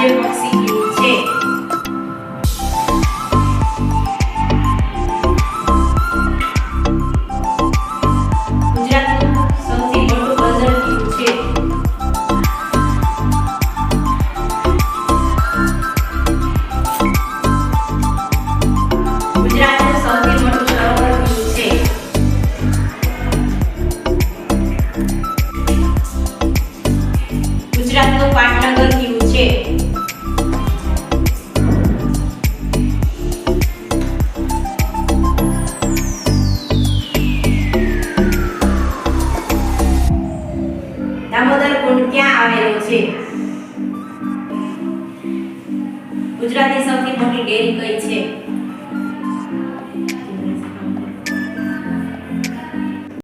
રાજ્ય પક્ષી કયું છે? ગુજરાતનું સૌથી મોટું બંદર કયું છે? ગુજરાતનું સૌથી મોટું સરોવર કયું છે? ગુજરાતનું પાટનગર કયું છે? દામોદર કુંડ ક્યાં આવેલો છે? ગુજરાતની સૌથી મોટી ડેરી કઈ છે?